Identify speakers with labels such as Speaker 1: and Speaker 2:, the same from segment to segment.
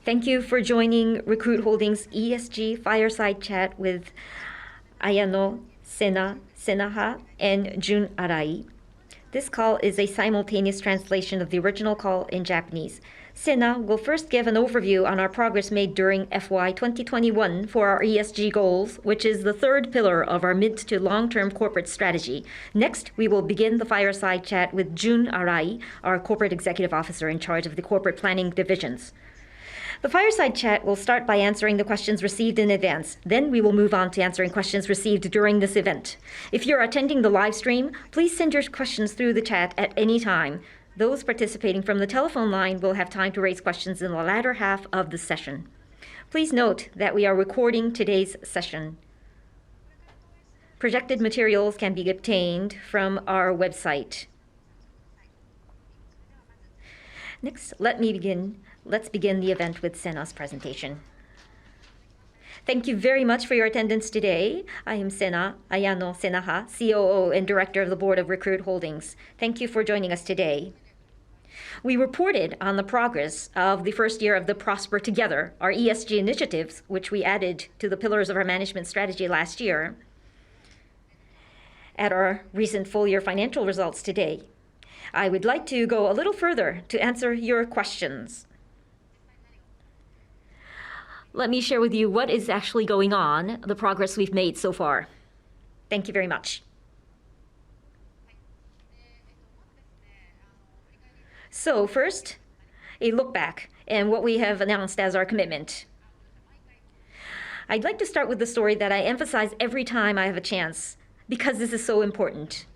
Speaker 1: Thank you for joining Recruit Holdings ESG Fireside Chat with Ayano, Sena, Senaha, and Jun Arai. This call is a simultaneous translation of the original call in Japanese. Sena will first give an overview on our progress made during FY 2021 for our ESG goals, which is the third pillar of our mid to long-term corporate strategy. Next, we will begin the fireside chat with Jun Arai, our Corporate Executive Officer in charge of the corporate planning divisions. The fireside chat will start by answering the questions received in advance. Then we will move on to answering questions received during this event. If you're attending the live stream, please send your questions through the chat at any time. Those participating from the telephone line will have time to raise questions in the latter half of the session. Please note that we are recording today's session. Projected materials can be obtained from our website. Next, let's begin the event with Sena's presentation. Thank you very much for your attendance today. I am Sena, Ayano Senaha, COO and Director of the Board of Recruit Holdings. Thank you for joining us today. We reported on the progress of the first year of the Prosper Together, our ESG initiatives, which we added to the pillars of our management strategy last year, at our recent full-year financial results today. I would like to go a little further to answer your questions. Let me share with you what is actually going on, the progress we've made so far. Thank you very much. So first, a look back and what we have announced as our commitment. I'd like to start with the story that I emphasize every time I have a chance, because this is so important.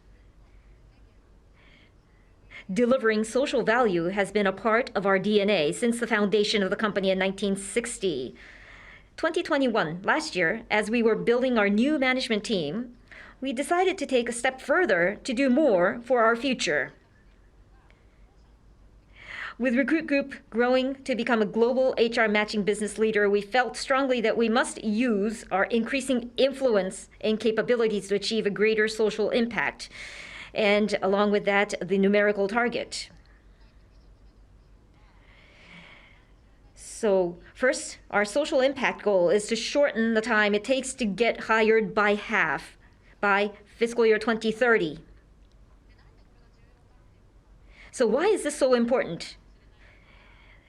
Speaker 1: Delivering social value has been a part of our DNA since the foundation of the company in 1960. 2021, last year, as we were building our new management team, we decided to take a step further to do more for our future. With Recruit Group growing to become a global HR matching business leader, we felt strongly that we must use our increasing influence and capabilities to achieve a greater social impact, and along with that, the numerical target. So first, our social impact goal is to shorten the time it takes to get hired by half by fiscal year 2030. So why is this so important?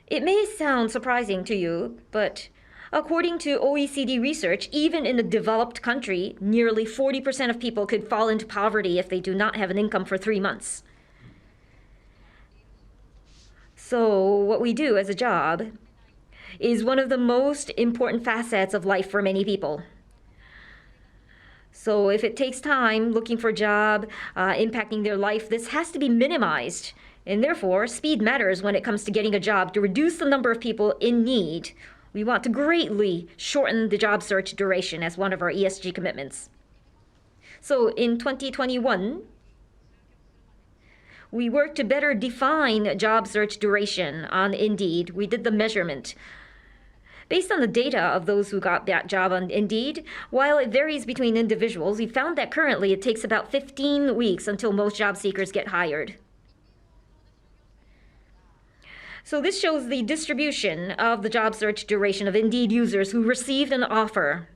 Speaker 1: It may sound surprising to you, but according to OECD research, even in a developed country, nearly 40% of people could fall into poverty if they do not have an income for 3 months. So what we do as a job is one of the most important facets of life for many people. So if it takes time looking for a job, impacting their life, this has to be minimized. And therefore, speed matters when it comes to getting a job. To reduce the number of people in need, we want to greatly shorten the job search duration as one of our ESG commitments. So in 2021, we worked to better define job search duration on Indeed. We did the measurement. Based on the data of those who got that job on Indeed, while it varies between individuals, we found that currently it takes about 15 weeks until most job seekers get hired. So this shows the distribution of the job search duration of Indeed users who received an offer.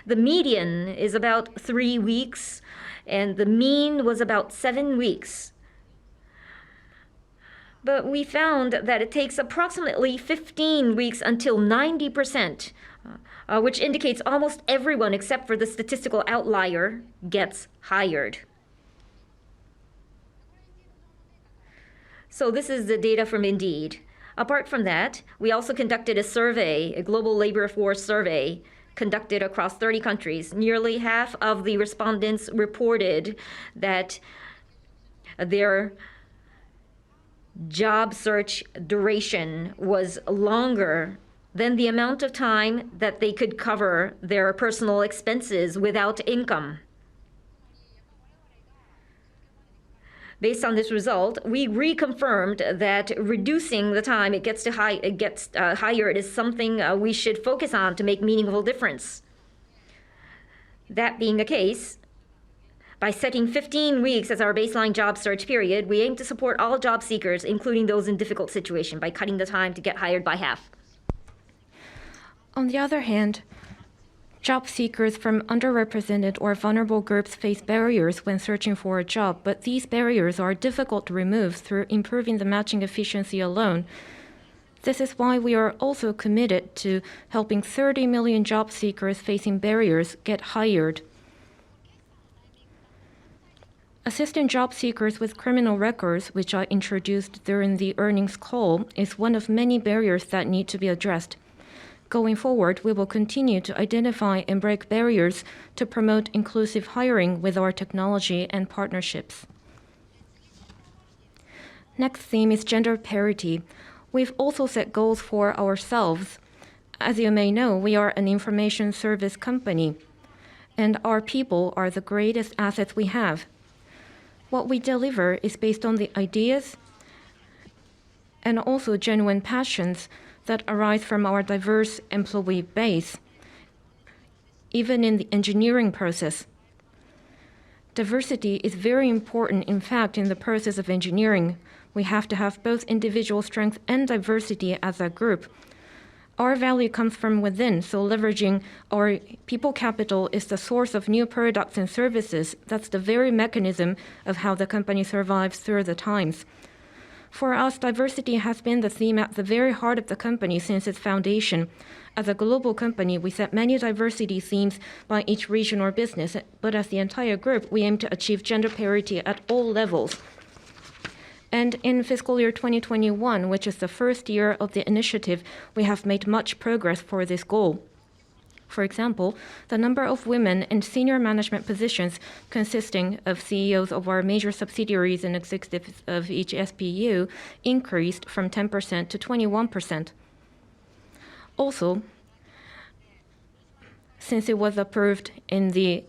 Speaker 1: The median is about 3 weeks, and the mean was about 7 weeks. But we found that it takes approximately 15 weeks until 90%, which indicates almost everyone except for the statistical outlier gets hired. So this is the data from Indeed. Apart from that, we also conducted a survey, a global labor force survey, conducted across 30 countries. Nearly half of the respondents reported that their job search duration was longer than the amount of time that they could cover their personal expenses without income. Based on this result, we reconfirmed that reducing the time it gets hired is something we should focus on to make meaningful difference. That being the case, By setting 15 weeks as our baseline job search period, we aim to support all job seekers, including those in difficult situations, by cutting the time to get hired by half.
Speaker 2: On the other hand, job seekers from underrepresented or vulnerable groups face barriers when searching for a job, but these barriers are difficult to remove through improving the matching efficiency alone. This is why we are also committed to helping 30 million job seekers facing barriers get hired. Assisting job seekers with criminal records, which I introduced during the earnings call, is one of many barriers that need to be addressed. Going forward, we will continue to identify and break barriers to promote inclusive hiring with our technology and partnerships. Next theme is gender parity. We've also set goals for ourselves. As you may know, we are an information service company, and our people are the greatest assets we have. What we deliver is based on the ideas and also genuine passions that arise from our diverse employee base, even in the engineering process. Diversity is very important. In fact, in the process of engineering, we have to have both individual strength and diversity as a group. Our value comes from within, so leveraging our people capital is the source of new products and services. That's the very mechanism of how the company survives through the times. For us, diversity has been the theme at the very heart of the company since its foundation. As a global company, we set many diversity themes by each region or business, but as the entire group, we aim to achieve gender parity at all levels. And in fiscal year 2021, which is the first year of the initiative, we have made much progress for this goal. For example, the number of women in senior management positions consisting of CEOs of our major subsidiaries and executives of each SBU increased from 10% to 21%. Also, since it was approved in the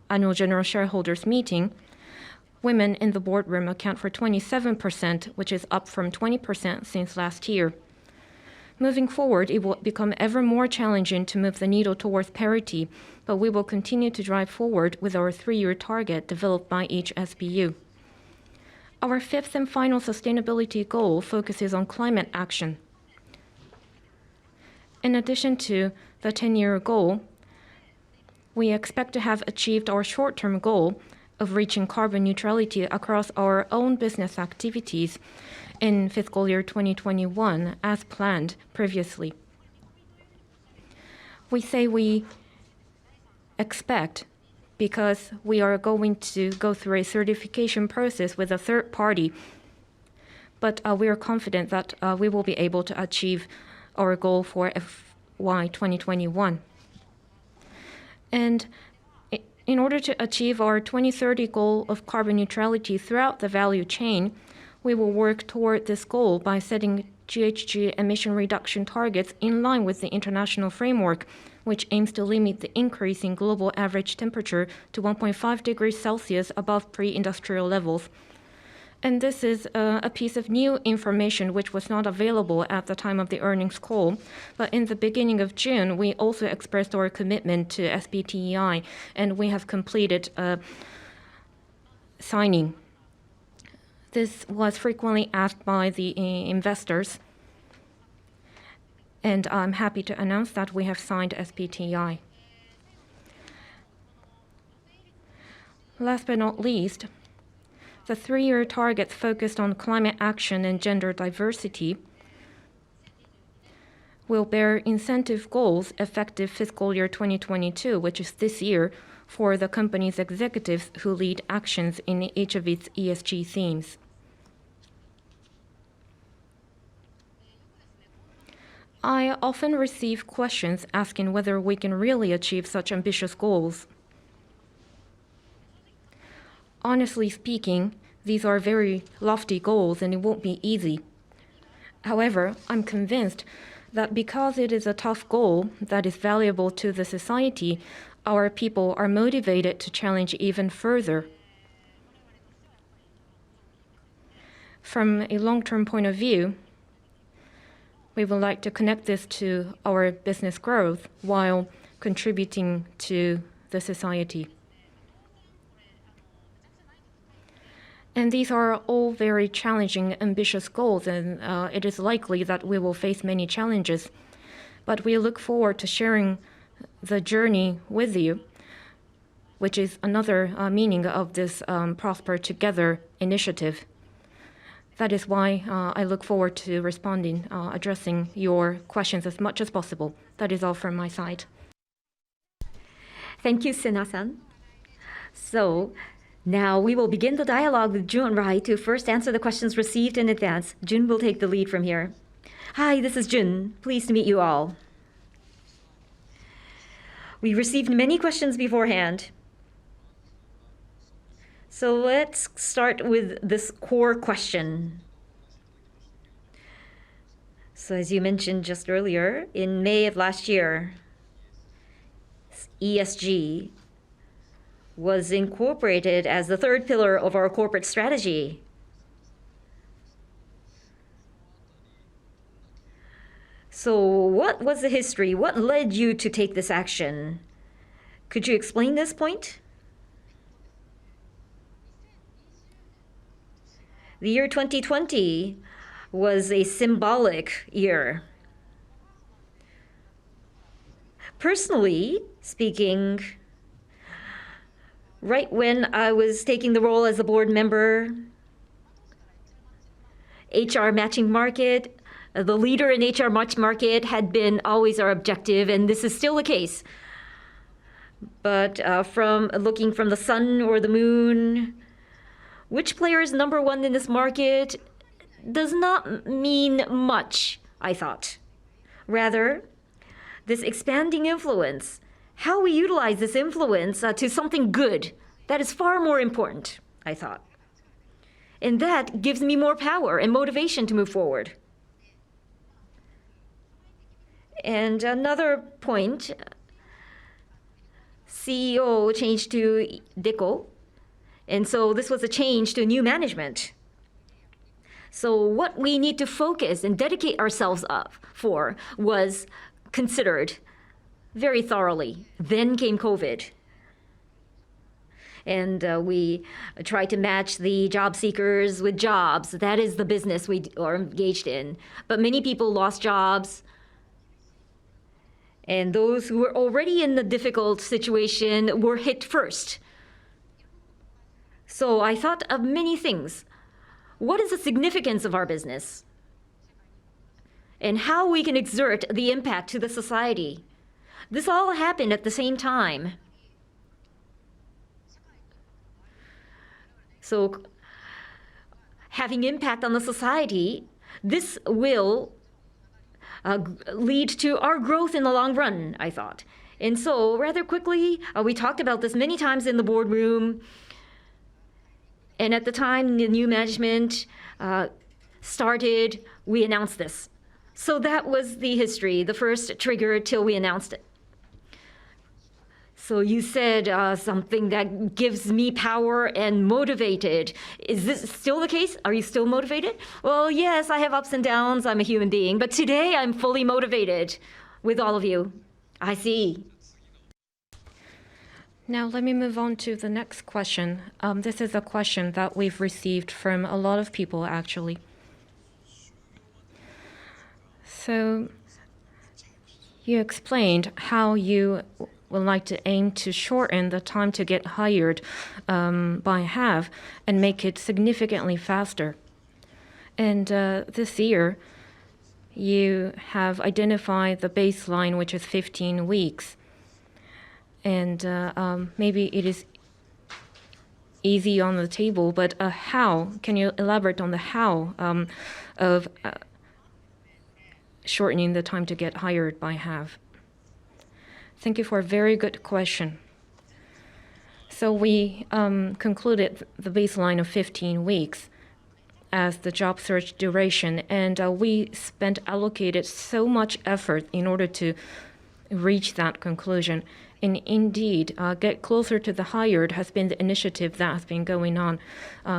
Speaker 2: annual general shareholders meeting, women in the boardroom account for 27%, which is up from 20% since last year. Moving forward, it will become ever more challenging to move the needle towards parity, but we will continue to drive forward with our 3-year target developed by each SBU. Our 5th and final sustainability goal focuses on climate action. In addition to the 10-year goal, we expect to have achieved our short-term goal of reaching carbon neutrality across our own business activities in fiscal year 2021 as planned previously. We say we expect because we are going to go through a certification process with a third party, but we are confident that we will be able to achieve our goal for FY 2021. And in order to achieve our 2030 goal of carbon neutrality throughout the value chain, we will work toward this goal by setting GHG emission reduction targets in line with the international framework, which aims to limit the increase in global average temperature to 1.5 degrees Celsius above pre-industrial levels. And this is a piece of new information which was not available at the time of the earnings call. But in the beginning of June, we also expressed our commitment to SBTi, and we have completed signing. This was frequently asked by the investors, and I'm happy to announce that we have signed SBTi. Last but not least, the 3-year targets focused on climate action and gender diversity will bear incentive goals effective fiscal year 2022, which is this year, for the company's executives who lead actions in each of its ESG themes. I often receive questions asking whether we can really achieve such ambitious goals. Honestly speaking, these are very lofty goals and it won't be easy. However, I'm convinced that because it is a tough goal that is valuable to the society, our people are motivated to challenge even further. From a long-term point of view, we would like to connect this to our business growth while contributing to the society. And these are all very challenging, ambitious goals, and it is likely that we will face many challenges. But we look forward to sharing the journey with you, which is another meaning of this Prosper Together initiative. That is why I look forward to responding, addressing your questions as much as possible. That is all from my side.
Speaker 1: Thank you, Sena-san. So now we will begin the dialogue with Jun Rai to first answer the questions received in advance. Jun will take the lead from here. Hi, this is Jun. Pleased to meet you all. We received many questions beforehand. So let's start with this core question. So as you mentioned just earlier, in May of last year, ESG was incorporated as the third pillar of our corporate strategy. So what was the history? What led you to take this action? Could you explain this point? The year 2020 was a symbolic year. Personally speaking, right when I was taking the role as a board member, HR matching market, the leader in HR matching market had been always our objective, and this is still the case. But from looking from the sun or the moon, which player is number one in this market does not mean much, I thought. Rather, this expanding influence, how we utilize this influence to something good, that is far more important, I thought. And that gives me more power and motivation to move forward. And another point, CEO changed to Deco. And so this was a change to new management. So what we need to focus and dedicate ourselves up for was considered very thoroughly. Then came COVID. And we tried to match the job seekers with jobs. That is the business we are engaged in. But many people lost jobs. And those who were already in the difficult situation were hit first. So I thought of many things. What is the significance of our business? And how we can exert the impact to the society? This all happened at the same time. So having impact on the society, this will lead to our growth in the long run, I thought. And so rather quickly, we talked about this many times in the boardroom. And at the time the new management started, we announced this. So that was the history, the first trigger till we announced it. So you said something that gives me power and motivated. Is this still the case? Are you still motivated? Well, yes, I have ups and downs. I'm a human being. But today I'm fully motivated with all of you. I see.
Speaker 2: Now let me move on to the next question. This is a question that we've received from a lot of people, actually. So you explained how you would like to aim to shorten the time to get hired by half and make it significantly faster. And this year, you have identified the baseline, which is 15 weeks. And maybe it is easy on the table, but how? Can you elaborate on the how of shortening the time to get hired by half? Thank you for a very good question. So we concluded the baseline of 15 weeks as the job search duration, and we allocated so much effort in order to reach that conclusion. And indeed, Get Closer to the Hired has been the initiative that has been going on.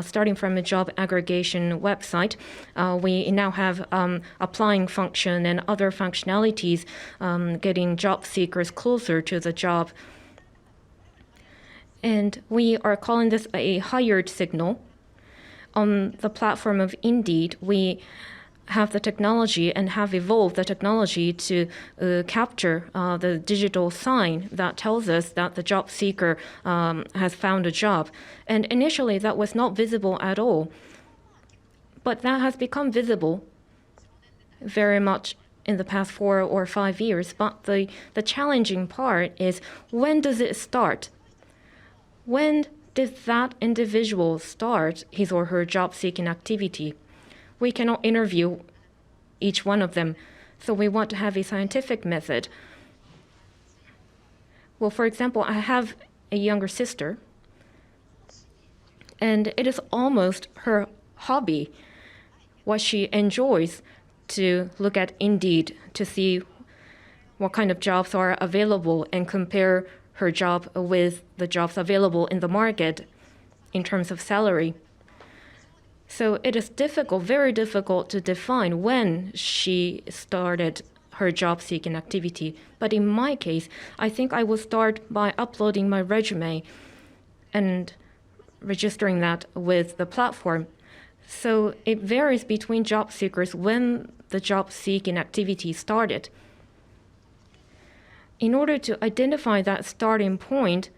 Speaker 2: Starting from a job aggregation website, we now have applying function and other functionalities, getting job seekers closer to the job. And we are calling this a hired signal. On the platform of Indeed, we have the technology and have evolved the technology to capture the digital sign that tells us that the job seeker has found a job. And initially, that was not visible at all. But that has become visible very much in the past 4 or 5 years. But the challenging part is, when does it start? When did that individual start his or her job-seeking activity? We cannot interview each one of them, so we want to have a scientific method. Well, for example, I have a younger sister, and it is almost her hobby, what she enjoys, to look at Indeed to see what kind of jobs are available and compare her job with the jobs available in the market in terms of salary. So it is difficult, very difficult to define when she started her job-seeking activity. But in my case, I think I will start by uploading my resume and registering that with the platform. So it varies between job seekers when the job-seeking activity started. In order to identify that starting point,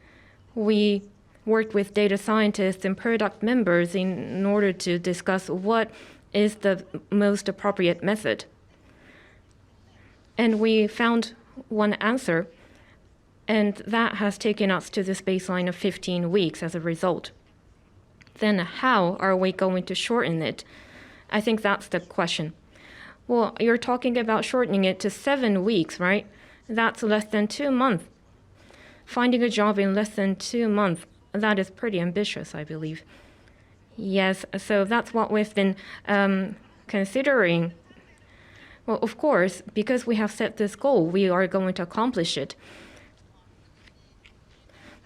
Speaker 2: we worked with data scientists and product members in order to discuss what is the most appropriate method. And we found one answer, and that has taken us to this baseline of 15 weeks as a result. Then how are we going to shorten it? I think that's the question. Well, you're talking about shortening it to 7 weeks, right? That's less than 2 months. Finding a job in less than 2 months, that is pretty ambitious, I believe. Yes, so that's what we've been considering. Well, of course, because we have set this goal, we are going to accomplish it.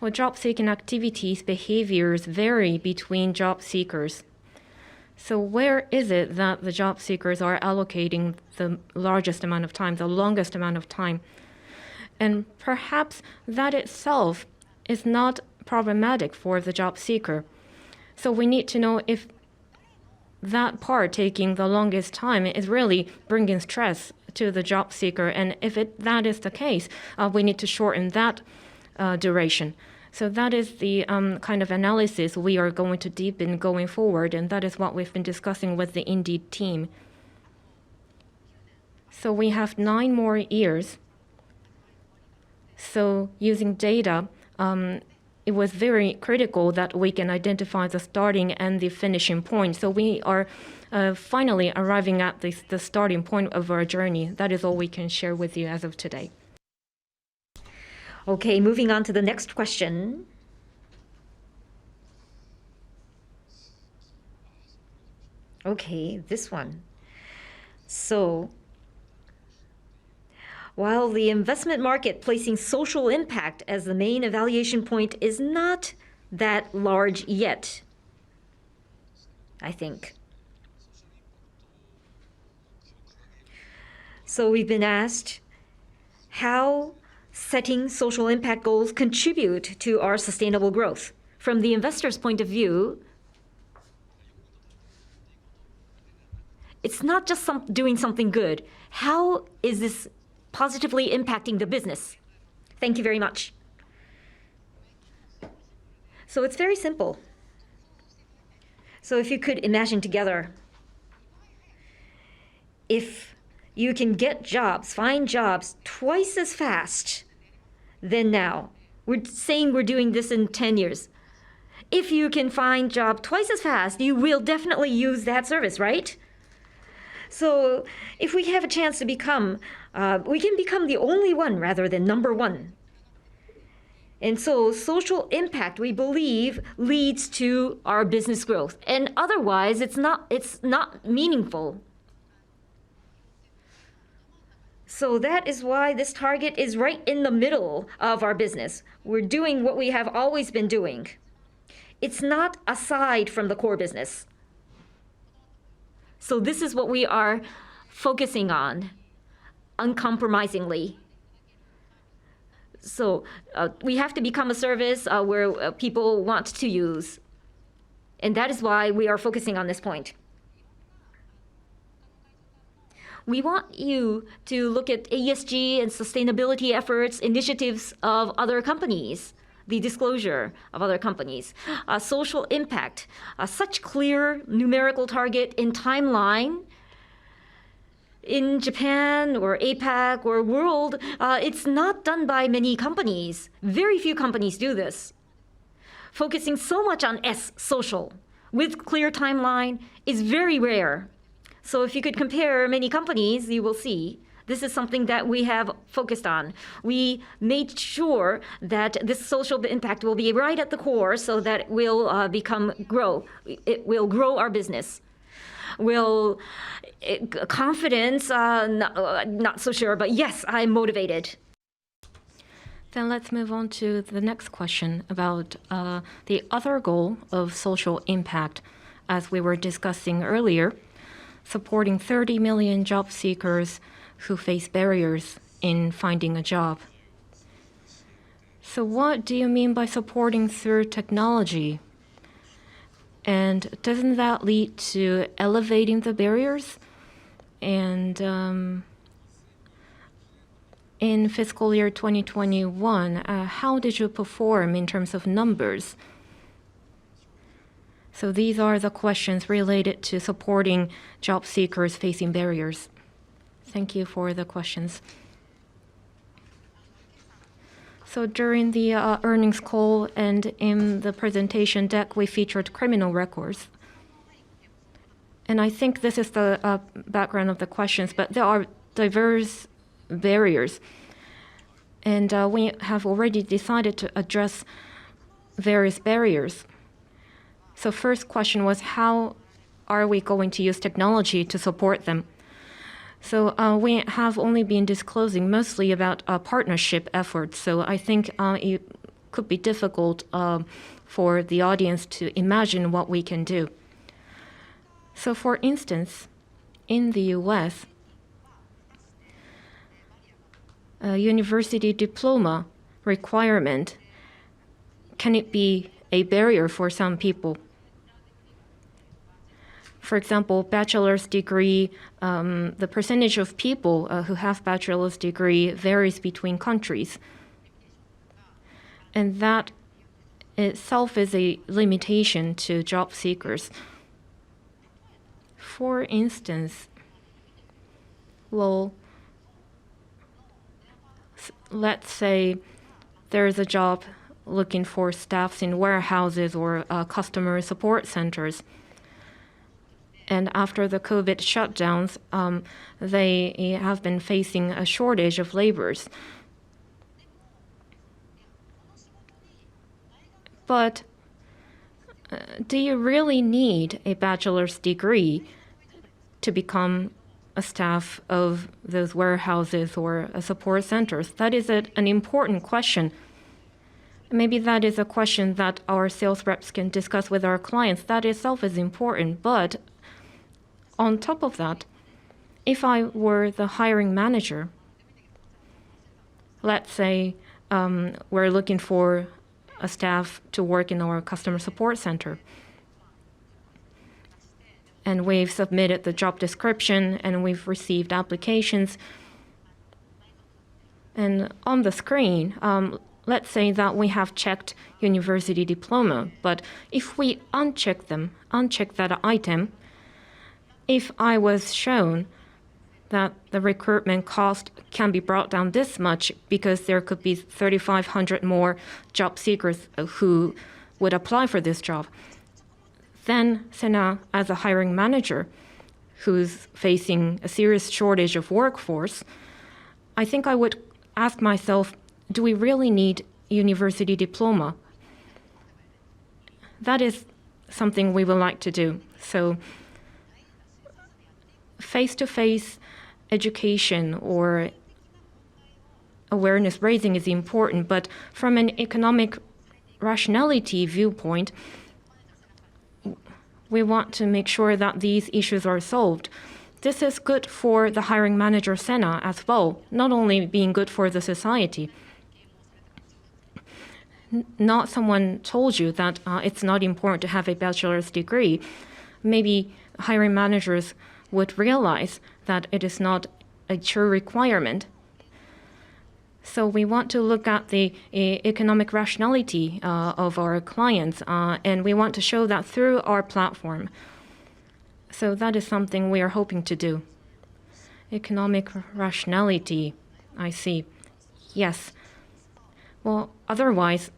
Speaker 2: Well, job-seeking activities, behaviors vary between job seekers. So where is it that the job seekers are allocating the largest amount of time, the longest amount of time? And perhaps that itself is not problematic for the job seeker. So we need to know if that part taking the longest time is really bringing stress to the job seeker. And if that is the case, we need to shorten that duration. So that is the kind of analysis we are going to deepen going forward, and that is what we've been discussing with the Indeed team. So we have 9 more years. So using data, it was very critical that we can identify the starting and the finishing point. So we are finally arriving at the starting point of our journey. That is all we can share with you as of today.
Speaker 1: Okay, moving on to the next question. Okay, this one. So, while the investment market placing social impact as the main evaluation point is not that large yet, I think. So we've been asked how setting social impact goals contribute to our sustainable growth. From the investor's point of view, it's not just doing something good. How is this positively impacting the business? Thank you very much. So it's very simple. So if you could imagine together, if you can get jobs, find jobs twice as fast than now. We're saying we're doing this in 10 years. If you can find job twice as fast, you will definitely use that service, right? So if we have a chance to become, we can become the only one rather than number one. And so social impact, we believe, leads to our business growth. And otherwise, it's not meaningful. So that is why this target is right in the middle of our business. We're doing what we have always been doing. It's not aside from the core business. So this is what we are focusing on, uncompromisingly. So we have to become a service where people want to use. And that is why we are focusing on this point. We want you to look at ESG and sustainability efforts, initiatives of other companies, the disclosure of other companies, social impact, such clear numerical target and timeline. In Japan or APAC or world, it's not done by many companies. Very few companies do this. Focusing so much on S, social, with clear timeline is very rare. So if you could compare many companies, you will see this is something that we have focused on. We made sure that this social impact will be right at the core so that it will grow. It will grow our business. Confidence, not so sure, but yes, I'm motivated.
Speaker 2: Then let's move on to the next question about the other goal of social impact, as we were discussing earlier, supporting 30 million job seekers who face barriers in finding a job. So what do you mean by supporting through technology? And doesn't that lead to elevating the barriers? And in fiscal year 2021, how did you perform in terms of numbers? So these are the questions related to supporting job seekers facing barriers. Thank you for the questions. So during the earnings call and in the presentation deck, we featured criminal records. And I think this is the background of the questions, but there are diverse barriers. And we have already decided to address various barriers. So first question was, how are we going to use technology to support them? So we have only been disclosing mostly about partnership efforts. So I think it could be difficult for the audience to imagine what we can do. So for instance, in the US, a university diploma requirement, can it be a barrier for some people? For example, bachelor's degree, the percentage of people who have bachelor's degree varies between countries. And that itself is a limitation to job seekers. For instance, well, let's say there's a job looking for staffs in warehouses or customer support centers. And after the COVID shutdowns, they have been facing a shortage of laborers. But do you really need a bachelor's degree to become a staff of those warehouses or support centers? That is an important question. Maybe that is a question that our sales reps can discuss with our clients. That itself is important, but on top of that, if I were the hiring manager, let's say we're looking for a staff to work in our customer support center, and we've submitted the job description and we've received applications. And on the screen, let's say that we have checked university diploma, but if we uncheck that item, if I was shown that the recruitment cost can be brought down this much because there could be 3,500 more job seekers who would apply for this job, then Sena, as a hiring manager who's facing a serious shortage of workforce, I think I would ask myself, do we really need university diploma? That is something we would like to do. So face-to-face education or awareness raising is important, but from an economic rationality viewpoint, we want to make sure that these issues are solved. This is good for the hiring manager, Sena, as well, not only being good for the society. not someone told you that it's not important to have a bachelor's degree, maybe hiring managers would realize that it is not a true requirement. So we want to look at the economic rationality of our clients, and we want to show that through our platform. So that is something we are hoping to do. Economic rationality, I see. Yes. Well, otherwise,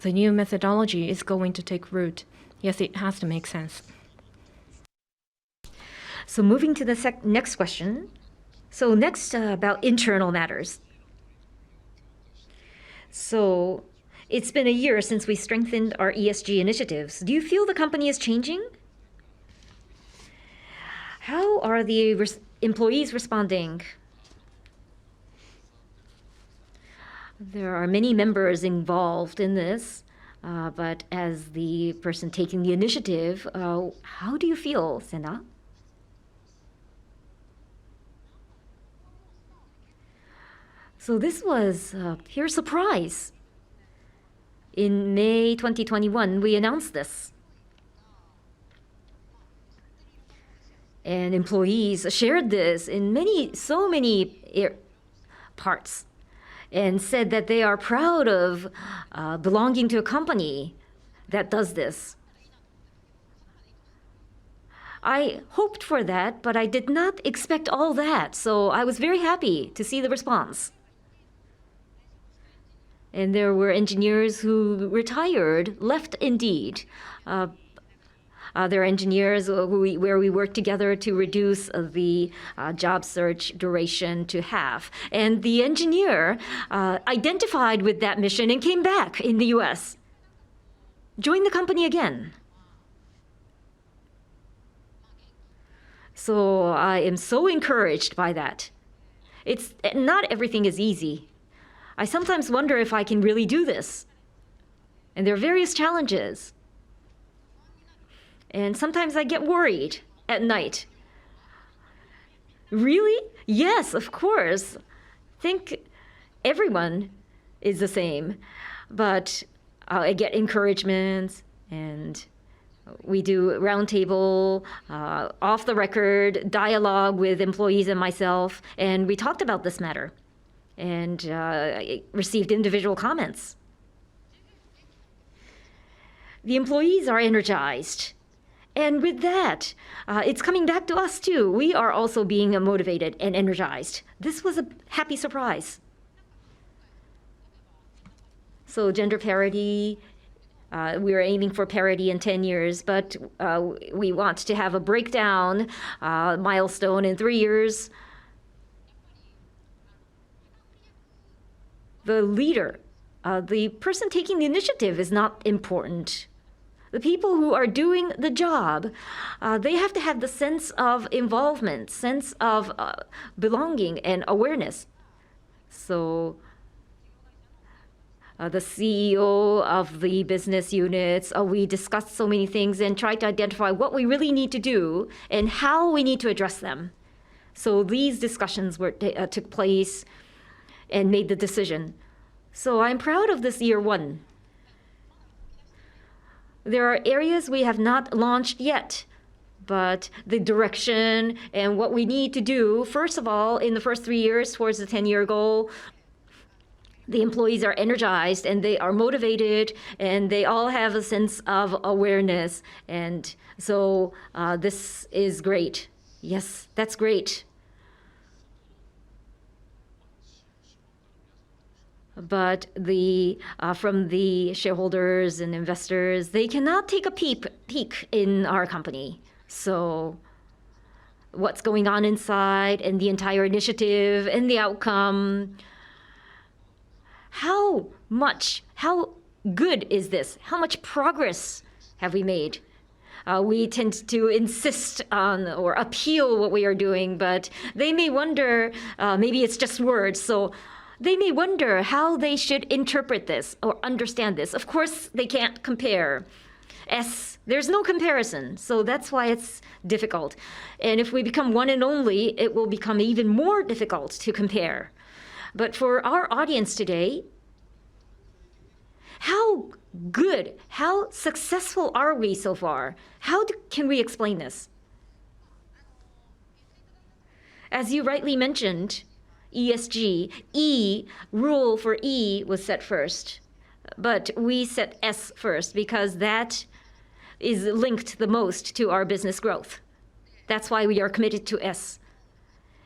Speaker 2: the new methodology is going to take root. Yes, it has to make sense.
Speaker 1: So moving to the next question. So next, about internal matters. So it's been a year since we strengthened our ESG initiatives. Do you feel the company is changing? How are the employees responding? There are many members involved in this, but as the person taking the initiative, how do you feel, Sena? So this was a pure surprise. In May 2021, we announced this. And employees shared this in so many parts, and said that they are proud of belonging to a company that does this. I hoped for that, but I did not expect all that, so I was very happy to see the response. And there were engineers who retired, left indeed. There are engineers where we worked together to reduce the job search duration to half. And the engineer identified with that mission and came back in the US. Joined the company again. So I am so encouraged by that. It's not everything is easy. I sometimes wonder if I can really do this. And there are various challenges. And sometimes I get worried at night. Really? Yes, of course. Think everyone is the same. But I get encouragements, and we do roundtable, off the record dialogue with employees and myself, and we talked about this matter and received individual comments. The employees are energized. And with that, it's coming back to us too. We are also being motivated and energized. This was a happy surprise. So gender parity, we are aiming for parity in 10 years, but we want to have a breakdown milestone in 3 years. The leader, the person taking the initiative is not important. The people who are doing the job, they have to have the sense of involvement, sense of belonging and awareness. So the CEO of the business units, we discussed so many things and tried to identify what we really need to do and how we need to address them. So these discussions took place and made the decision. So I'm proud of this year one. There are areas we have not launched yet, but the direction and what we need to do, first of all, in the first 3 years towards the 10-year goal, the employees are energized and they are motivated and they all have a sense of awareness. And so this is great. Yes, that's great. But from the shareholders and investors, they cannot take a peek in our company. So what's going on inside and the entire initiative and the outcome, how good is this? How much progress have we made? We tend to insist on or appeal what we are doing, but they may wonder, maybe it's just words. So they may wonder how they should interpret this or understand this. Of course, they can't compare. There's no comparison, so that's why it's difficult. And if we become one and only, it will become even more difficult to compare. But for our audience today, How good, how successful are we so far? How can we explain this? As you rightly mentioned, ESG, rule for E was set first. But we set S first because that is linked the most to our business growth. That's why we are committed to S.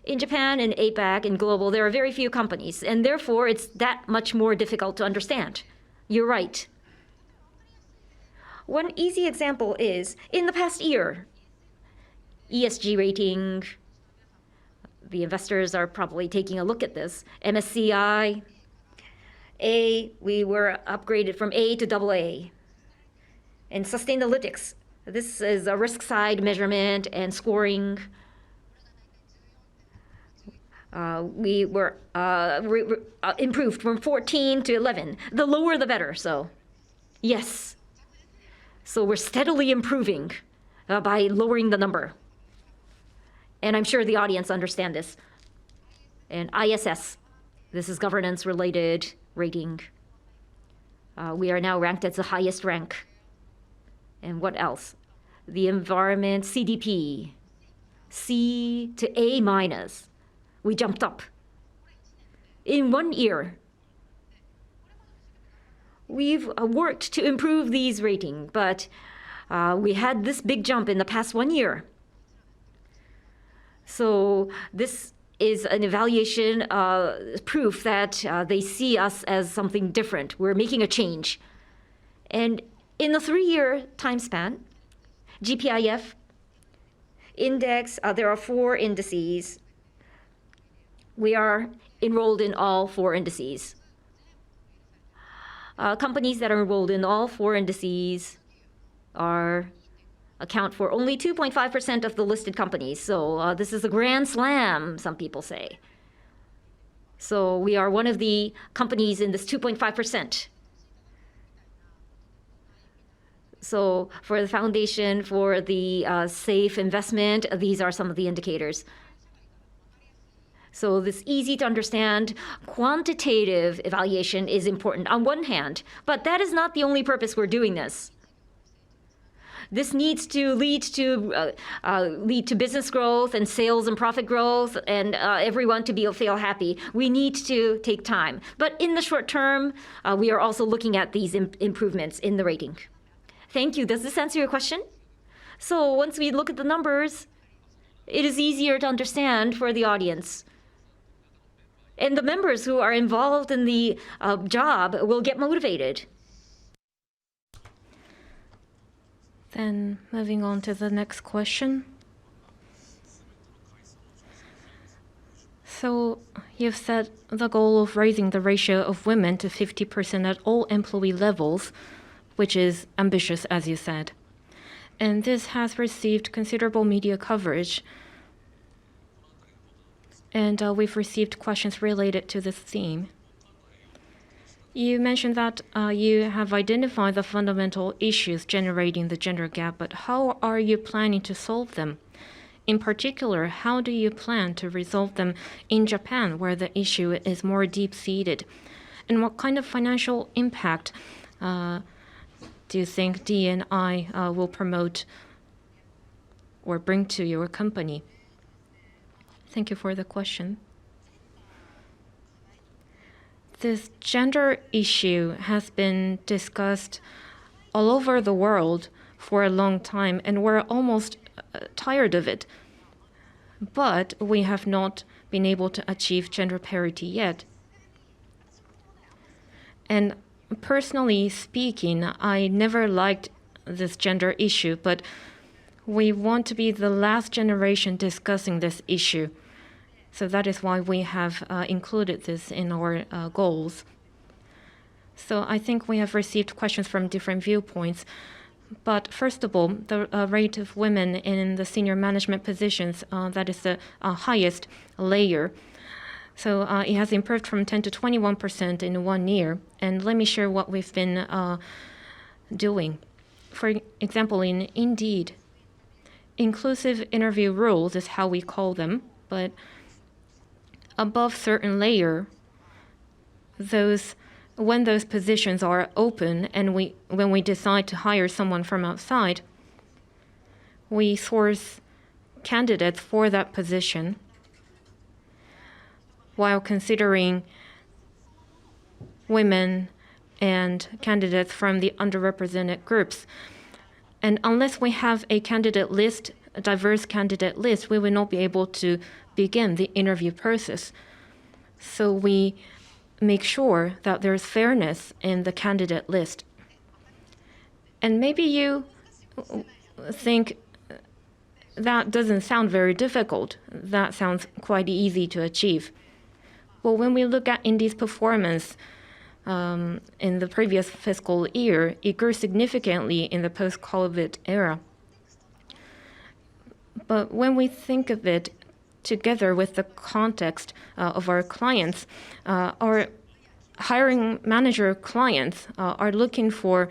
Speaker 1: In Japan and APAC and global, there are very few companies, and therefore it's that much more difficult to understand. You're right. One easy example is, in the past year, ESG rating, the investors are probably taking a look at this. MSCI, A, we were upgraded from A to AA. And Sustainalytics, this is a risk side measurement and scoring. We were improved from 14 to 11. The lower the better, so yes. So we're steadily improving by lowering the number. And I'm sure the audience understand this. And ISS, this is governance-related rating. We are now ranked as the highest rank. And what else? The environment, CDP, C to A minus. We jumped up. In 1 year, we've worked to improve these ratings, but we had this big jump in the past 1 year. So this is an evaluation proof that they see us as something different. We're making a change. And in the 3-year time span, GPIF index, there are 4 indices. We are enrolled in all 4 indices. Companies that are enrolled in all 4 indices account for only 2.5% of the listed companies. So this is a grand slam, some people say. So we are one of the companies in this 2.5%. So for the foundation, for the safe investment, these are some of the indicators. So this easy to understand quantitative evaluation is important on one hand, but that is not the only purpose we're doing this. This needs to lead to business growth and sales and profit growth, and everyone to feel happy. We need to take time. But in the short term, we are also looking at these improvements in the rating. Thank you. Does this answer your question? So once we look at the numbers, it is easier to understand for the audience. And the members who are involved in the job will get motivated.
Speaker 2: Then moving on to the next question. So you've set the goal of raising the ratio of women to 50% at all employee levels, which is ambitious, as you said. And this has received considerable media coverage. And we've received questions related to this theme. You mentioned that you have identified the fundamental issues generating the gender gap, but how are you planning to solve them? In particular, how do you plan to resolve them in Japan, where the issue is more deep-seated? And what kind of financial impact do you think D&I will promote or bring to your company? Thank you for the question. This gender issue has been discussed all over the world for a long time, and we're almost tired of it. But we have not been able to achieve gender parity yet. And personally speaking, I never liked this gender issue, but we want to be the last generation discussing this issue. So that is why we have included this in our goals. So I think we have received questions from different viewpoints. But first of all, the rate of women in the senior management positions, that is the highest layer. So it has improved from 10 to 21% in 1 year. And let me share what we've been doing. For example, in Indeed, inclusive interview rules is how we call them, but above certain layer, those when those positions are open and when we decide to hire someone from outside, we source candidates for that position while considering women and candidates from the underrepresented groups. And unless we have a candidate list, a diverse candidate list, we will not be able to begin the interview process. So we make sure that there's fairness in the candidate list. And maybe you think that doesn't sound very difficult. That sounds quite easy to achieve. Well, when we look at Indeed's performance in the previous fiscal year, it grew significantly in the post-COVID era. But when we think of it together with the context of our clients, our hiring manager clients are looking for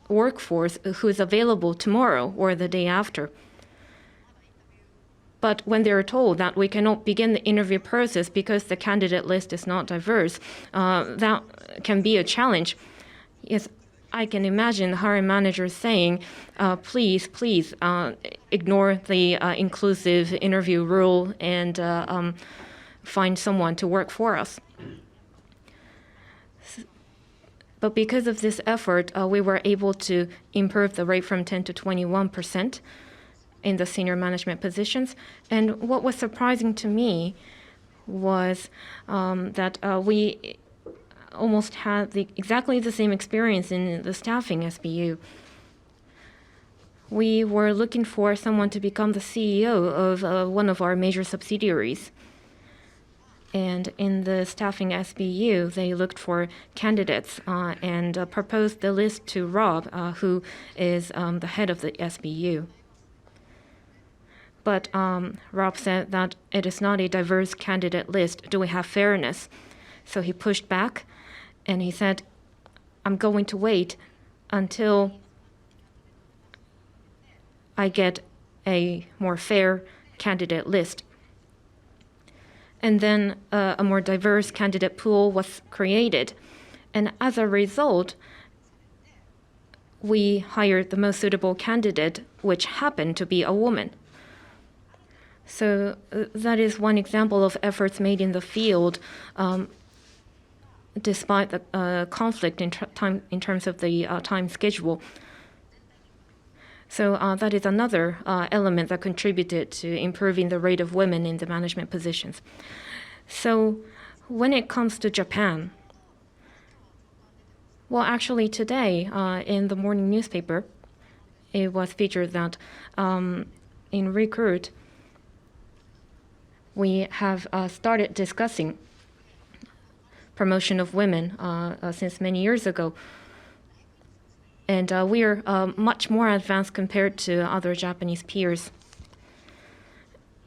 Speaker 2: workforce who is available tomorrow or the day after. But when they're told that we cannot begin the interview process because the candidate list is not diverse, that can be a challenge. Yes, I can imagine the hiring manager saying, please ignore the inclusive interview rule and find someone to work for us. But because of this effort, we were able to improve the rate from 10 to 21% in the senior management positions. And what was surprising to me was that we almost had exactly the same experience in the staffing SBU. We were looking for someone to become the CEO of one of our major subsidiaries. And in the staffing SBU, they looked for candidates and proposed the list to Rob, who is the head of the SBU. But Rob said that it is not a diverse candidate list. Do we have fairness? So he pushed back and he said, I'm going to wait until I get a more fair candidate list. And then a more diverse candidate pool was created. And as a result, we hired the most suitable candidate, which happened to be a woman. So that is one example of efforts made in the field, despite the conflict in terms of the time schedule. So that is another element that contributed to improving the rate of women in the management positions. So when it comes to Japan, well, actually today in the morning newspaper, it was featured that in Recruit, we have started discussing promotion of women since many years ago. And we are much more advanced compared to other Japanese peers,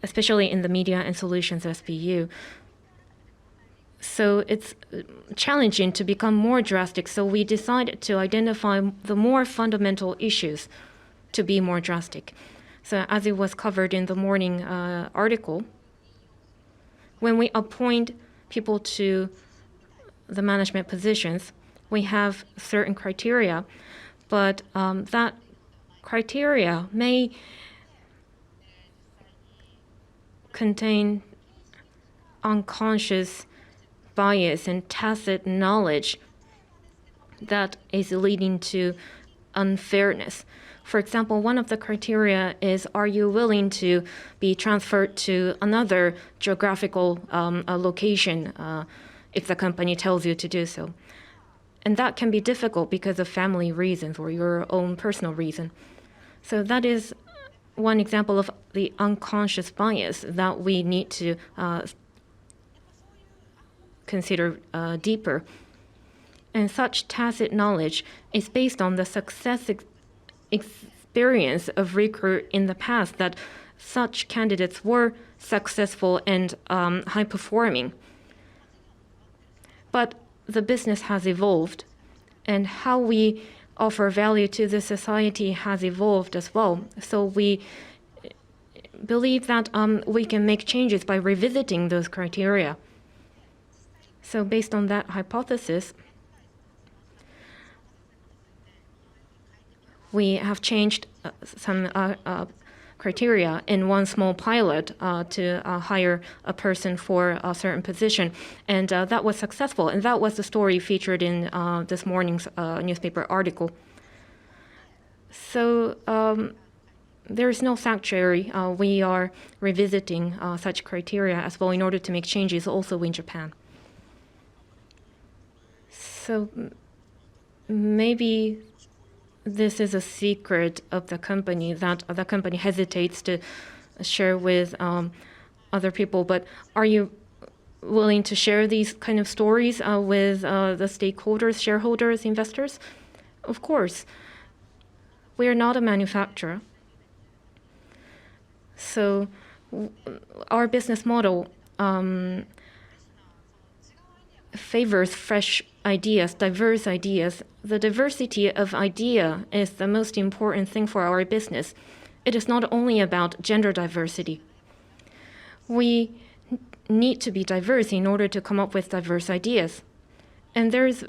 Speaker 2: especially in the media and solutions SBU. So it's challenging to become more drastic. So we decided to identify the more fundamental issues to be more drastic. So as it was covered in the morning article, when we appoint people to the management positions, we have certain criteria. But that criteria may contain unconscious bias and tacit knowledge that is leading to unfairness. For example, one of the criteria is, are you willing to be transferred to another geographical location if the company tells you to do so? And that can be difficult because of family reasons or your own personal reason. So that is one example of the unconscious bias that we need to consider deeper. And such tacit knowledge is based on the success experience of Recruit in the past, that such candidates were successful and high-performing. But the business has evolved, and how we offer value to the society has evolved as well. So we believe that we can make changes by revisiting those criteria. So based on that hypothesis, we have changed some criteria in one small pilot to hire a person for a certain position. And that was successful. And that was the story featured in this morning's newspaper article. So there is no sanctuary. We are revisiting such criteria as well in order to make changes also in Japan. So maybe this is a secret of the company that the company hesitates to share with other people. But are you willing to share these kind of stories with the stakeholders, shareholders, investors? Of course. We are not a manufacturer. So our business model favors fresh ideas, diverse ideas. The diversity of idea is the most important thing for our business. It is not only about gender diversity. We need to be diverse in order to come up with diverse ideas. And there's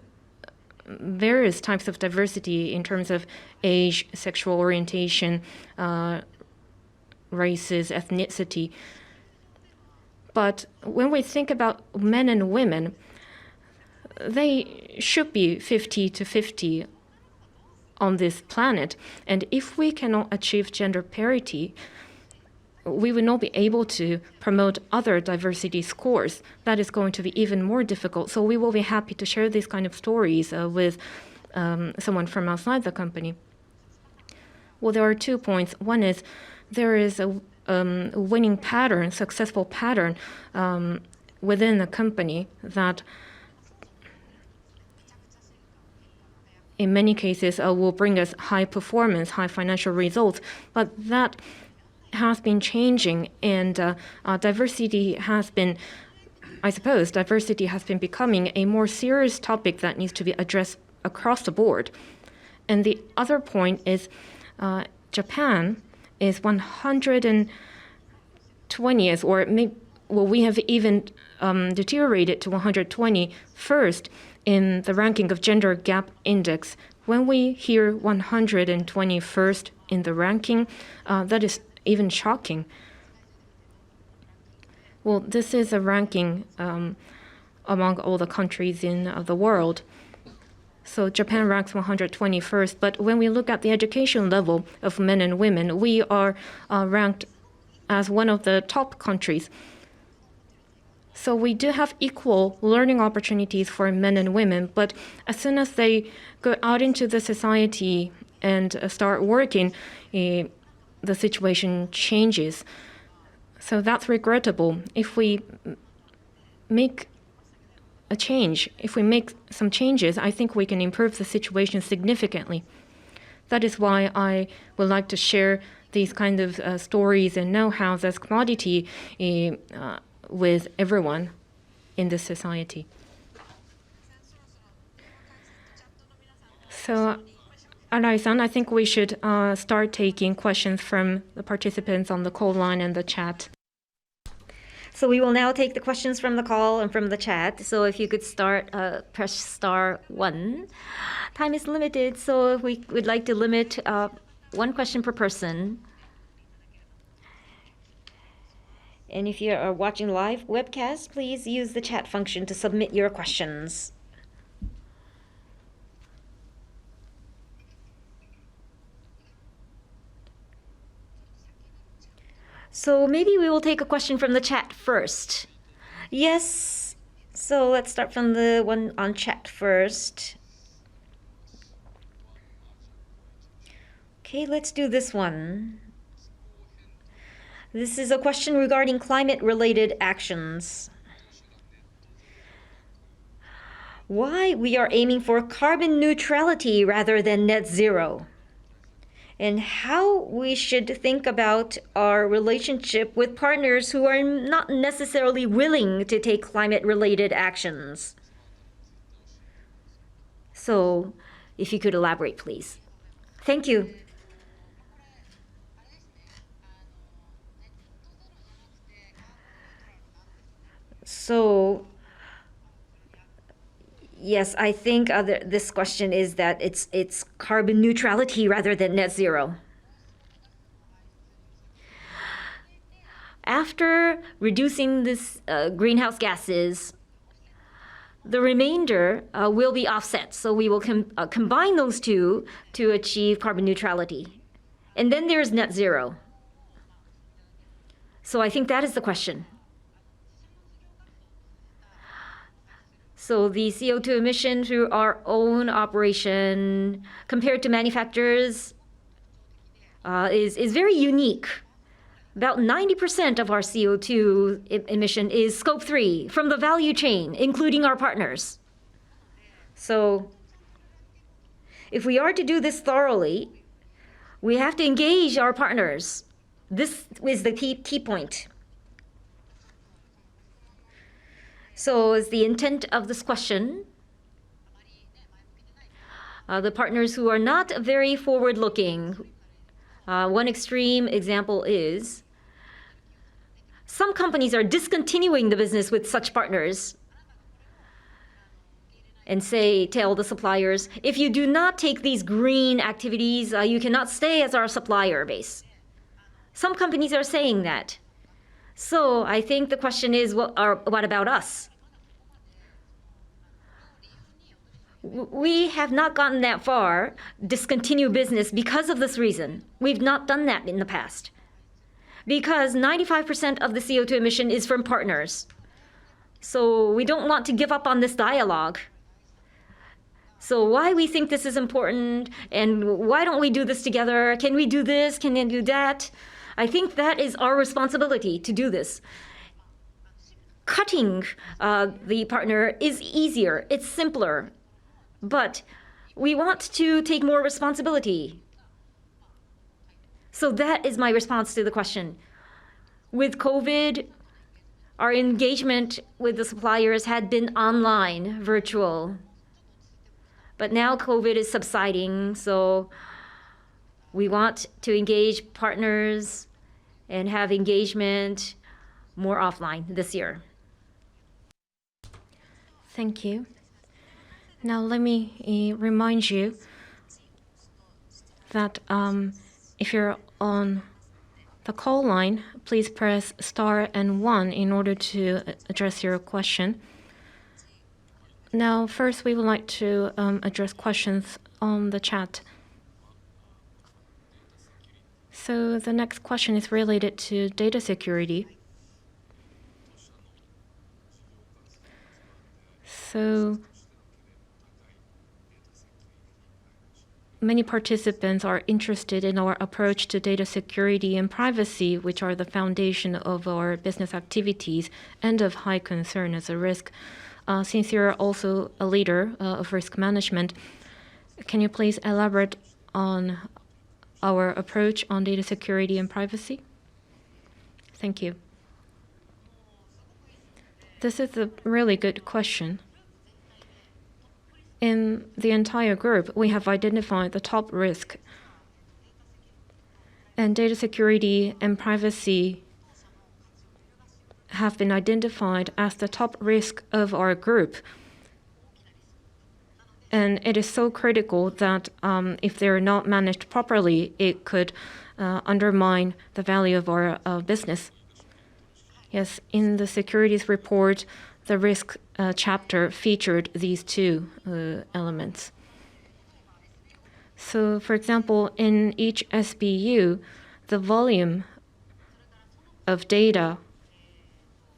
Speaker 2: various types of diversity in terms of age, sexual orientation, races, ethnicity. But when we think about men and women, they should be 50 to 50 on this planet. And if we cannot achieve gender parity, we will not be able to promote other diversity scores. That is going to be even more difficult. So we will be happy to share these kind of stories with someone from outside the company. Well, there are 2 points. One is there is a winning pattern, successful pattern within the company that in many cases will bring us high performance, high financial results. But that has been changing, and diversity has been, I suppose, diversity has been becoming a more serious topic that needs to be addressed across the board. And the other point is Japan is 120th, or maybe, well, we have even deteriorated to 121st in the ranking of gender gap index. When we hear 121st in the ranking, that is even shocking. Well, this is a ranking among all the countries in the world. So Japan ranks 121st, but when we look at the education level of men and women, we are ranked as one of the top countries. So we do have equal learning opportunities for men and women, but as soon as they go out into the society and start working, the situation changes. So that's regrettable. If we make a change, if we make some changes, I think we can improve the situation significantly. That is why I would like to share these kind of stories and know-hows as commodity with everyone in this society. So, Arai-san, I think we should start taking questions from the participants on the call line and the chat.
Speaker 1: So we will now take the questions from the call and from the chat. So if you could start, press star 1. Time is limited, so we would like to limit one question per person. And if you are watching live webcast, please use the chat function to submit your questions. So maybe we will take a question from the chat first. Yes, so let's start from the one on chat first. Okay, let's do this one. This is a question regarding climate-related actions. Why we are aiming for carbon neutrality rather than net zero? And how we should think about our relationship with partners who are not necessarily willing to take climate-related actions. So, if you could elaborate, please. Thank you. So, Yes, I think this question is that it's carbon neutrality rather than net zero. After reducing this greenhouse gases, the remainder will be offset. So we will combine those two to achieve carbon neutrality. And then there's net zero. So I think that is the question. So the CO2 emission through our own operation compared to manufacturers is very unique. About 90% of our CO2 emission is scope 3 from the value chain, including our partners. So if we are to do this thoroughly, we have to engage our partners. This is the key point. So is the intent of this question, the partners who are not very forward-looking, one extreme example is some companies are discontinuing the business with such partners and tell the suppliers, if you do not take these green activities, you cannot stay as our supplier base. Some companies are saying that. So I think the question is, what about us? We have not gotten that far, discontinue business because of this reason. We've not done that in the past. Because 95% of the CO2 emission is from partners. So we don't want to give up on this dialogue. So why we think this is important, and why don't we do this together? Can we do this? Can we do that? I think that is our responsibility to do this. Cutting the partner is easier. It's simpler. But we want to take more responsibility. So that is my response to the question. With COVID, our engagement with the suppliers had been online, virtual. But now COVID is subsiding, so we want to engage partners and have engagement more offline this year.
Speaker 2: Thank you. Now let me remind you that if you're on the call line, please press star and 1 in order to address your question. Now, first, we would like to address questions on the chat. So the next question is related to data security. So many participants are interested in our approach to data security and privacy, which are the foundation of our business activities and of high concern as a risk. Since you're also a leader of risk management, can you please elaborate on our approach on data security and privacy? Thank you. This is a really good question. In the entire group, we have identified the top risk. And data security and privacy have been identified as the top risk of our group. And it is so critical that if they're not managed properly, it could undermine the value of our business. Yes, in the securities report, the risk chapter featured these two elements. So, for example, in each SBU, the volume of data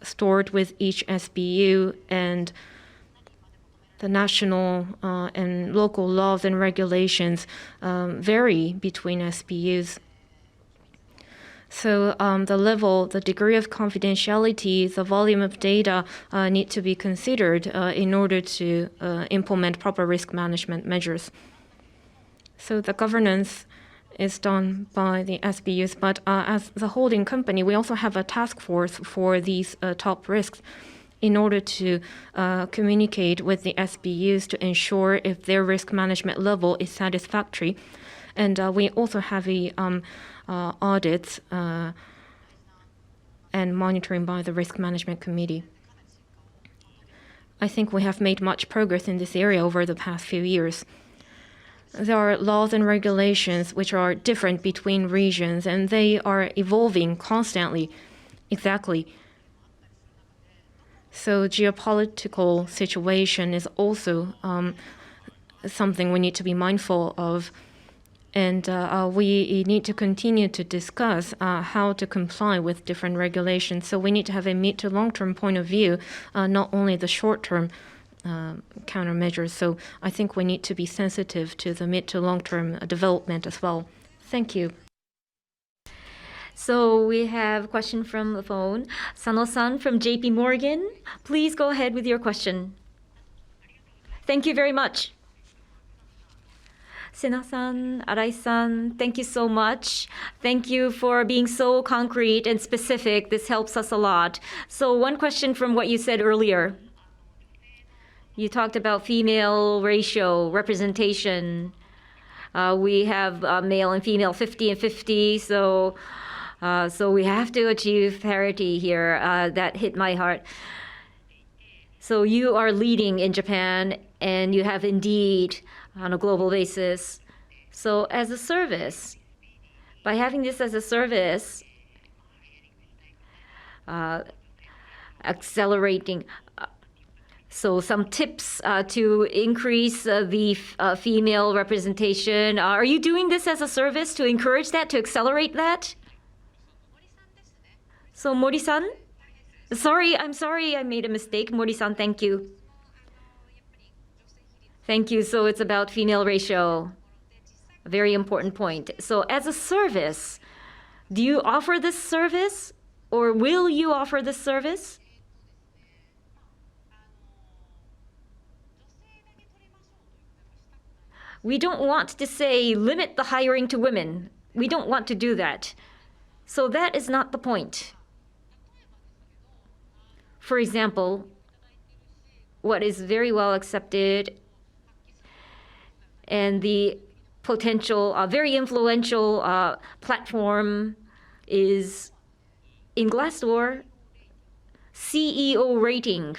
Speaker 2: stored with each SBU and the national and local laws and regulations vary between SBUs. So the degree of confidentiality, the volume of data need to be considered in order to implement proper risk management measures. So the governance is done by the SBUs, but as the holding company, we also have a task force for these top risks in order to communicate with the SBUs to ensure if their risk management level is satisfactory. And we also have audits and monitoring by the Risk Management Committee. I think we have made much progress in this area over the past few years. There are laws and regulations which are different between regions, and they are evolving constantly. Exactly. So geopolitical situation is also something we need to be mindful of. And we need to continue to discuss how to comply with different regulations. So we need to have a mid to long-term point of view, not only the short-term countermeasures. So I think we need to be sensitive to the mid to long-term development as well. Thank you.
Speaker 1: So we have a question from the phone. Sano-san from JP Morgan, please go ahead with your question. Thank you very much. Sena-san, Arai-san, thank you so much. Thank you for being so concrete and specific. This helps us a lot. So one question from what you said earlier. You talked about female ratio, representation. We have male and female 50 and 50, so we have to achieve parity here. That hit my heart. So you are leading in Japan, and you have Indeed on a global basis. So as a service, by having this as a service, accelerating, so some tips to increase the female representation. Are you doing this as a service to encourage that, to accelerate that? So Mori-san? I'm sorry, I made a mistake. Mori-san, thank you. Thank you. So it's about female ratio. A very important point. So as a service, do you offer this service, or will you offer this service? We don't want to say limit the hiring to women. We don't want to do that. So that is not the point. For example, what is very well accepted and the potential, very influential platform is in Glassdoor, CEO rating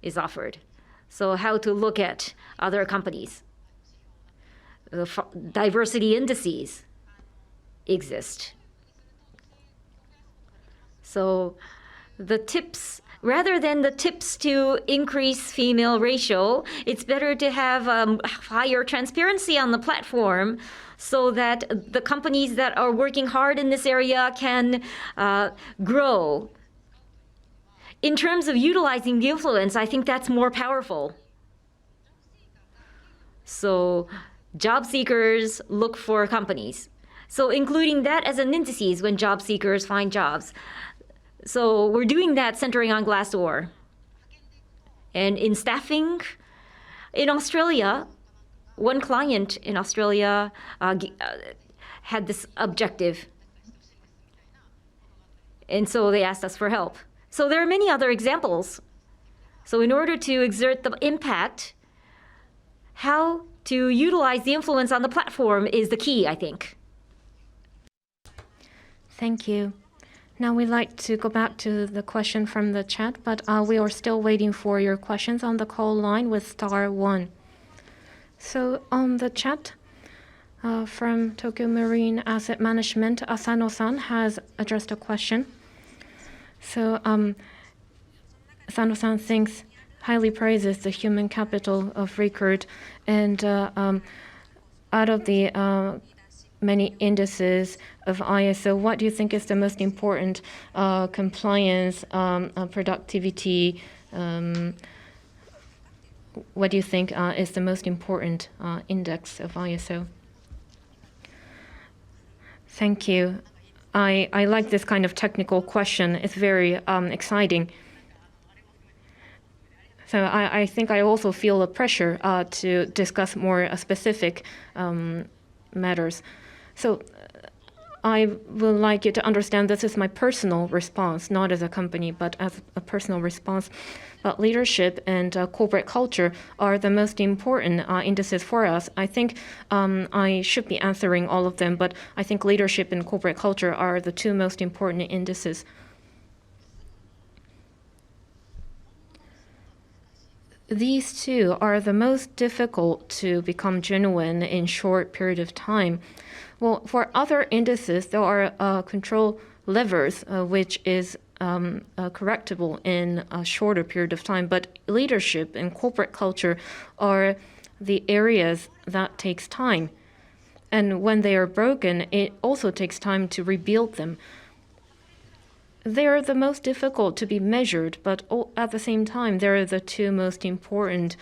Speaker 1: is offered. So how to look at other companies. Diversity indices exist. So the tips, rather than the tips to increase female ratio, it's better to have higher transparency on the platform so that the companies that are working hard in this area can grow. In terms of utilizing the influence, I think that's more powerful. So job seekers look for companies. So including that as an indices when job seekers find jobs. So we're doing that centering on Glassdoor. And in staffing, in Australia, one client in Australia had this objective. And so they asked us for help. So there are many other examples. So in order to exert the impact, how to utilize the influence on the platform is the key, I think.
Speaker 2: Thank you. Now we'd like to go back to the question from the chat, but we are still waiting for your questions on the call line with *1. So on the chat from Tokyo Marine Asset Management, Asano-san has addressed a question. So Asano-san thinks, highly praises the human capital of Recruit, and out of the many indices of ISO, what do you think is the most important compliance, productivity? What do you think is the most important index of ISO? Thank you. I like this kind of technical question. It's very exciting. So I think I also feel the pressure to discuss more specific matters. So I would like you to understand this is my personal response, not as a company, but as a personal response. But leadership and corporate culture are the most important indices for us. I think I should be answering all of them, but I think leadership and corporate culture are the two most important indices. these two are the most difficult to become genuine in short period of time. Well, for other indices, there are control levers, which is correctable in a shorter period of time. But leadership and corporate culture are the areas that takes time. And when they are broken, it also takes time to rebuild them. They are the most difficult to be measured, but at the same time, they are the two most important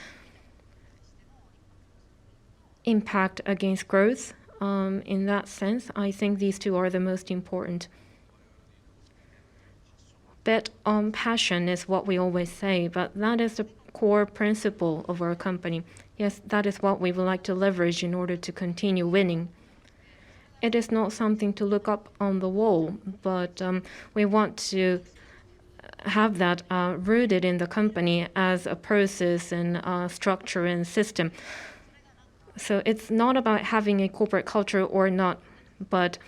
Speaker 2: impact against growth. In that sense, I think these two are the most important. Bet on passion is what we always say, but that is the core principle of our company. Yes, that is what we would like to leverage in order to continue winning. It is not something to look up on the wall, but we want to have that rooted in the company as a process and structure and system. So it's not about having a corporate culture or not, but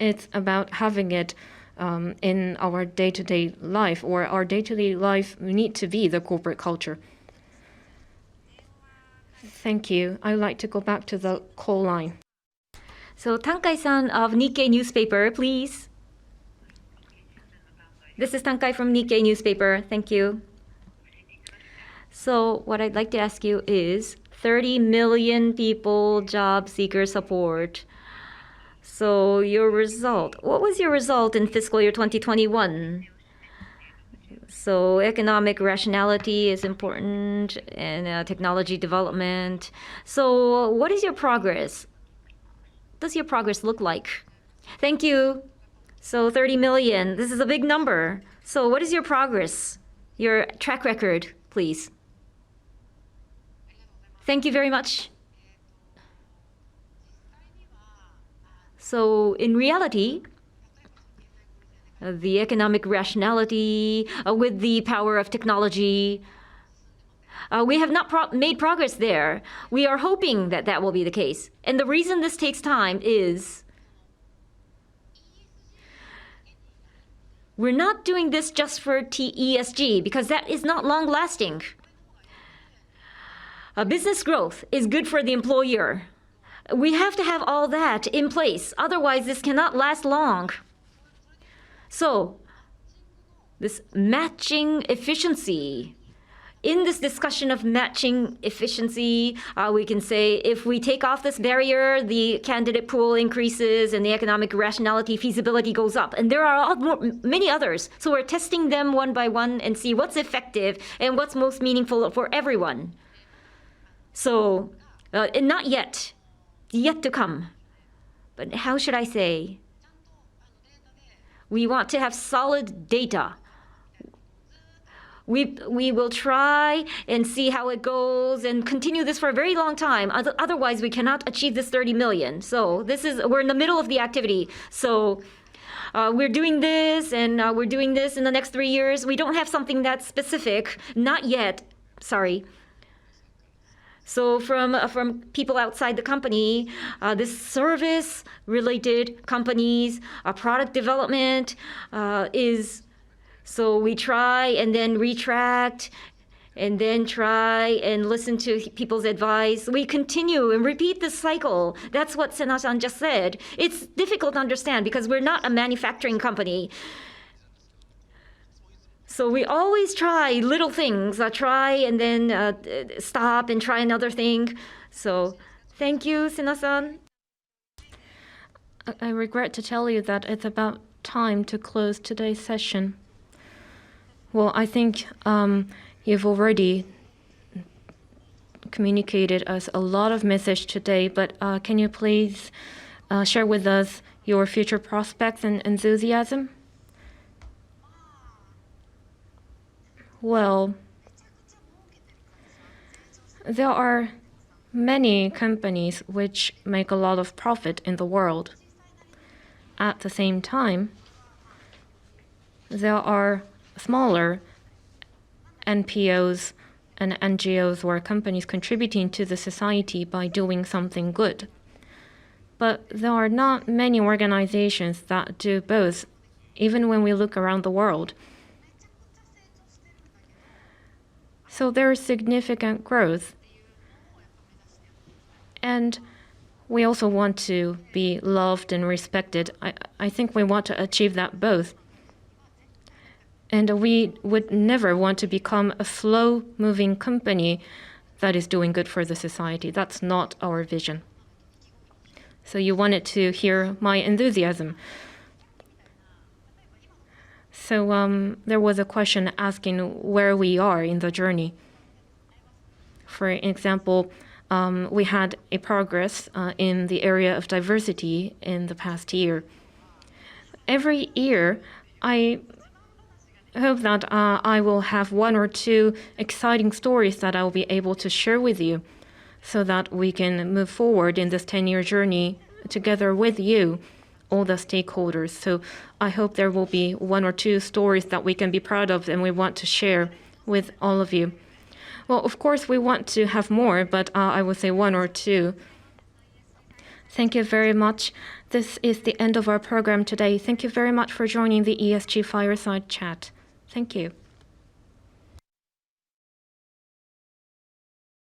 Speaker 2: it's about having it in our day-to-day life, or our day-to-day life need to be the corporate culture. Thank you. I'd like to go back to the call line.
Speaker 1: So Tankai-san of Nikkei newspaper, please. This is Tankai from Nikkei newspaper. Thank you. So what I'd like to ask you is 30 million people job seeker support. So your result, what was your result in fiscal year 2021? So economic rationality is important, and technology development. So what is your progress? Does your progress look like? Thank you. So 30 million, this is a big number. So what is your progress? Your track record, please. Thank you very much. So in reality, the economic rationality with the power of technology, we have not made progress there. We are hoping that that will be the case. And the reason this takes time is we're not doing this just for ESG, because that is not long-lasting. Business growth is good for the employer. We have to have all that in place. Otherwise, this cannot last long. So, this matching efficiency. In this discussion of matching efficiency, we can say if we take off this barrier, the candidate pool increases and the economic rationality feasibility goes up. And there are many others. So we're testing them one by one and see what's effective and what's most meaningful for everyone. So, and not yet to come. But how should I say? We want to have solid data. We will try and see how it goes and continue this for a very long time. Otherwise, we cannot achieve this 30 million. So we're in the middle of the activity. So we're doing this and we're doing this in the next 3 years. We don't have something that specific, not yet. Sorry. So from people outside the company, this service-related companies, product development is. So we try and then retract and then try and listen to people's advice. We continue and repeat this cycle. That's what Sena-san just said. It's difficult to understand because we're not a manufacturing company. So we always try little things, try and then stop and try another thing. So thank you, Sena-san.
Speaker 2: I regret to tell you that it's about time to close today's session. Well, I think you've already communicated us a lot of message today, but can you please share with us your future prospects and enthusiasm? Well, there are many companies which make a lot of profit in the world. At the same time, there are smaller NPOs and NGOs or companies contributing to the society by doing something good. But there are not many organizations that do both, even when we look around the world. So there is significant growth. And we also want to be loved and respected. I think we want to achieve that both. And we would never want to become a slow-moving company that is doing good for the society. That's not our vision. So you wanted to hear my enthusiasm. So there was a question asking where we are in the journey. For example, we had a progress in the area of diversity in the past year. Every year, I hope that I will have one or two exciting stories that I will be able to share with you so that we can move forward in this 10-year journey together with you, all the stakeholders. So I hope there will be one or two stories that we can be proud of and we want to share with all of you. Well, of course, we want to have more, but I would say one or two. Thank you very much. This is the end of our program today. Thank you very much for joining the ESG Fireside Chat. Thank you.